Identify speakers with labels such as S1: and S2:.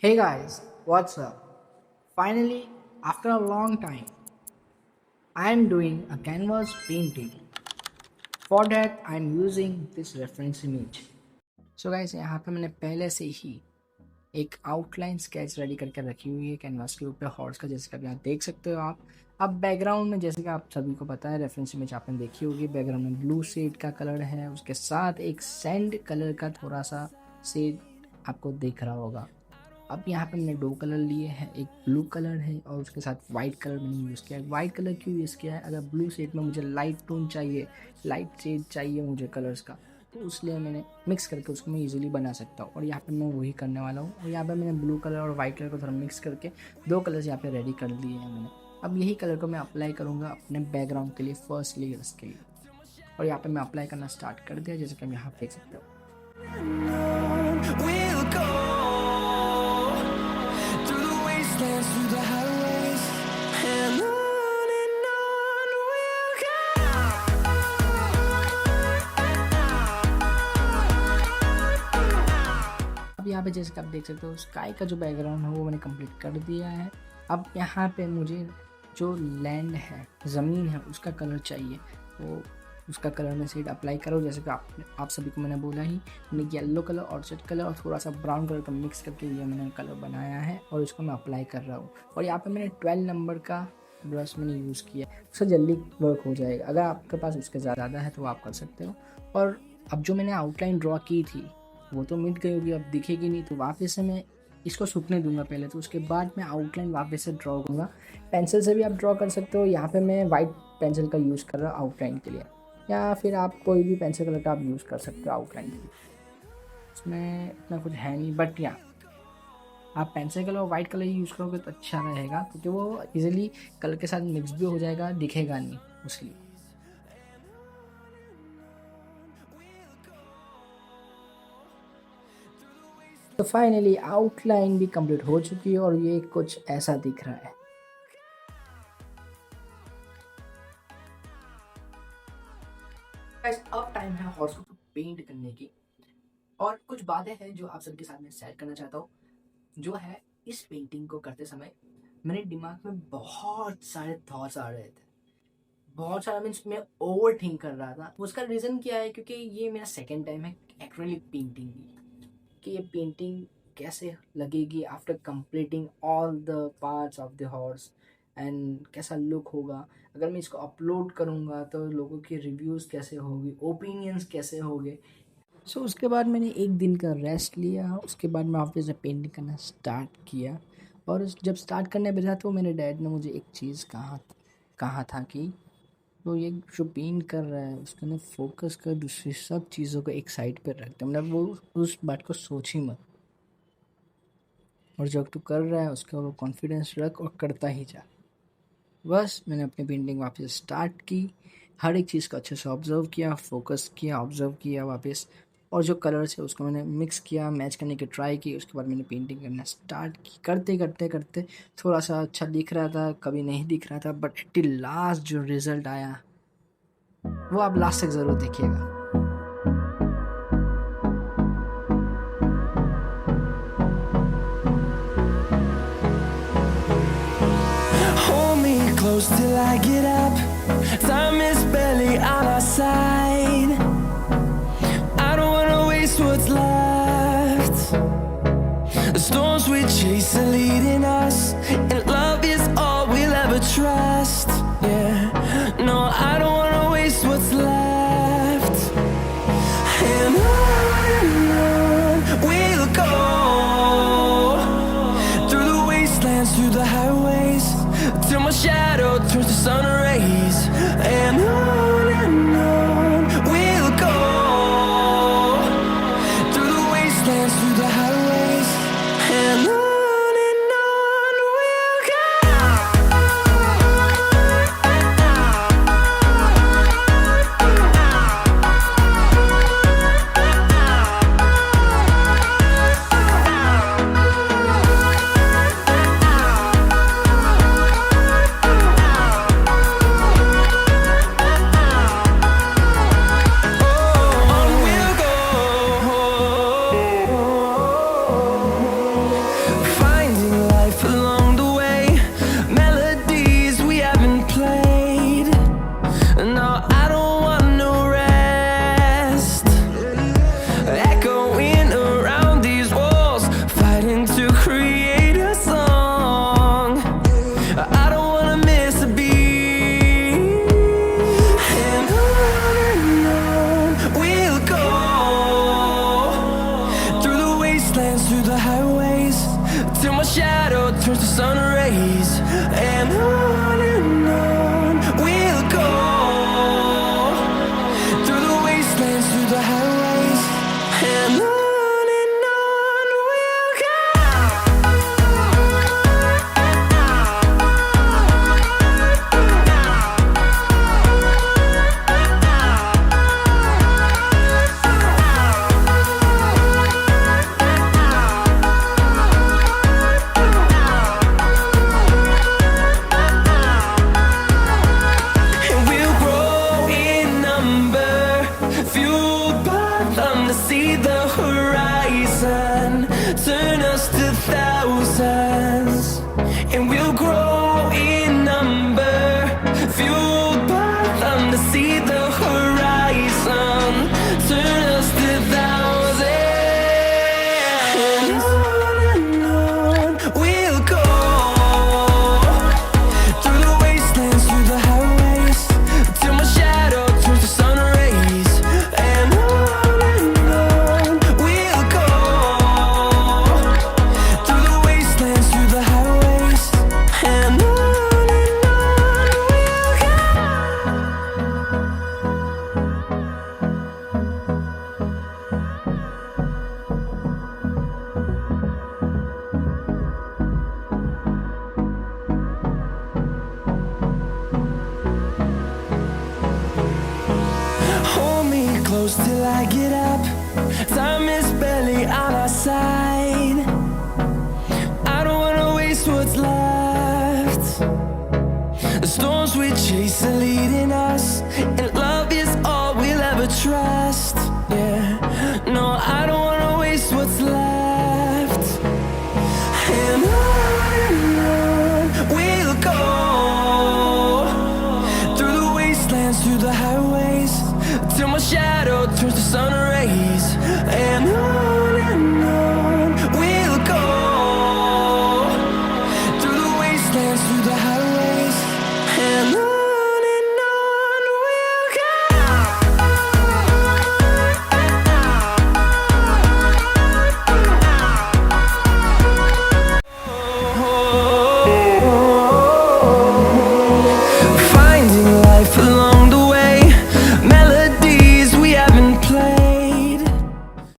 S1: Hey guys, what's up? Finally, after a long time, I am doing a canvas painting. For that, I am using this reference image. So guys, यहाँ पे मैंने पहले से ही एक outline sketch ready करके रखी हुई है कैनवास के ऊपर हॉर्स का, जैसे कि आप यहाँ देख सकते हो आप। अब बैकग्राउंड में, जैसे कि आप सभी को पता है, रेफरेंस इमेज आपने देखी होगी, बैकग्राउंड में ब्लू शेड का कलर है, उसके साथ एक सैंड कलर का थोड़ा सा शेड आपको दिख रहा होगा। अब यहाँ पे मैंने दो कलर लिए हैं, एक ब्लू कलर है और उसके साथ वाइट कलर मैंने यूज़ किया है। वाइट कलर क्यों यूज़ किया है? अगर ब्लू शेड में मुझे लाइट टोन चाहिए, लाइट शेड चाहिए मुझे कलर्स का, तो इसलिए मैंने मिक्स करके उसको मैं इजीली बना सकता हूँ। और यहाँ पे मैं वही करने वाला हूँ। और यहाँ पे मैंने ब्लू कलर और वाइट कलर को थोड़ा मिक्स करके दो कलर्स यहाँ पे रेडी कर लिए हैं मैंने। अब यही कलर को मैं अप्लाई करूँगा अपने बैकग्राउंड के लिए, फर्स्ट लेयर्स के लिए। और यहाँ पे मैं अप्लाई करना स्टार्ट कर दिया, जैसे कि हम यहाँ देख सकते हो। अब यहाँ पे जैसे कि आप देख सकते हो, स्काई का जो बैकग्राउंड है वो मैंने कंप्लीट कर दिया है। अब यहाँ पे मुझे जो लैंड है, ज़मीन है, उसका कलर चाहिए, तो उसका कलर में शेड अप्लाई करो। जैसे कि आप सभी को मैंने बोला ही, मैंने येलो कलर, ऑरेंज कलर और थोड़ा सा ब्राउन कलर का मिक्स करके ये मैंने कलर बनाया है और इसको मैं अप्लाई कर रहा हूँ। और यहाँ पे मैंने 12 नंबर का ब्रश मैंने यूज़ किया, उससे जल्दी वर्क हो जाएगा। अगर आपके पास उसके ज़्यादा है तो आप कर सकते हो। और अब जो मैंने आउटलाइन ड्रॉ की थी वो तो मिट गई होगी, अब दिखेगी नहीं, तो वापस से मैं इसको सूखने दूंगा पहले, तो उसके बाद मैं आउटलाइन वापस से ड्रॉ करूँगा। पेंसिल से भी आप ड्रॉ कर सकते हो। यहाँ पे मैं वाइट पेंसिल का यूज़ कर रहा हूँ आउटलाइन के लिए, या फिर आप कोई भी पेंसिल कलर का आप यूज़ कर सकते हो आउटलाइन के लिए। उसमें इतना कुछ है नहीं, बट या आप पेंसिल कलर और वाइट कलर ही यूज़ करोगे तो अच्छा रहेगा, क्योंकि वो इजीली कलर के साथ मिक्स भी हो जाएगा, दिखेगा नहीं उसलिए। तो फाइनली आउटलाइन भी कंप्लीट हो चुकी है और ये कुछ ऐसा दिख रहा है। अब टाइम है हॉर्स को पेंट करने की, और कुछ बातें हैं जो आप सबके साथ में शेयर करना चाहता हूँ। जो है, इस पेंटिंग को करते समय मेरे दिमाग में बहुत सारे थॉट्स आ रहे थे, बहुत सारा, मीन्स मैं ओवर थिंक कर रहा था। उसका रीज़न क्या है? क्योंकि ये मेरा सेकेंड टाइम है एक्रेलिक पेंटिंग की, कि ये पेंटिंग कैसे लगेगी after completing all the parts of the horse, and कैसा लुक होगा। अगर मैं इसको अपलोड करूँगा तो लोगों के रिव्यूज़ कैसे होंगे, ओपिनियंस कैसे होंगे। सो उसके बाद मैंने एक दिन का रेस्ट लिया, उसके बाद मैं वापस से पेंटिंग करना स्टार्ट किया। और जब स्टार्ट करने बैठा तो मेरे डैड ने मुझे एक चीज़ कहा था कि तो ये जो पेंट कर रहा है उसके अंदर फोकस कर, दूसरी सब चीज़ों को एक साइड पर रख दे, मतलब वो उस बात को सोच ही मत, और जब तू कर रहा है उसके ऊपर कॉन्फिडेंस रख और करता ही जा। बस मैंने अपनी पेंटिंग वापस स्टार्ट की, हर एक चीज़ को अच्छे से ऑब्जर्व किया, फोकस किया, ऑब्जर्व किया वापस, और जो कलर्स है उसको मैंने मिक्स किया, मैच करने की ट्राई की। उसके बाद मैंने पेंटिंग करना स्टार्ट की। करते करते करते थोड़ा सा अच्छा दिख रहा था, कभी नहीं दिख रहा था, बट टिल लास्ट जो रिज़ल्ट आया वो आप लास्ट तक ज़रूर देखिएगा।
S2: Close till I get up. Time is barely on our side. I don't wanna waste what's left. The storms we chase are leading us, and love is all we'll ever trust. Yeah, no, I don't wanna waste what's left. And on we'll go, through the wastelands, through the highways, till my shadow turns to sun rays. And on we'll go, through the wastelands, through the highways, and on we'll go. the highways, till my shadow turns to sun rays. And on we'll go, through the wastelands, through the highways. And on we'll go. And we'll grow in number, fueled by them to see the horizon, turn us to thousands. And we'll grow in number, fueled by them to see the horizon, turn us to thousands. And on we'll go, through the wastelands, through the highways, till my shadow turns to sun rays. And on we'll go, through the wastelands, through the highways. And on we'll go. Hold me close till I get up. Time is barely on our side.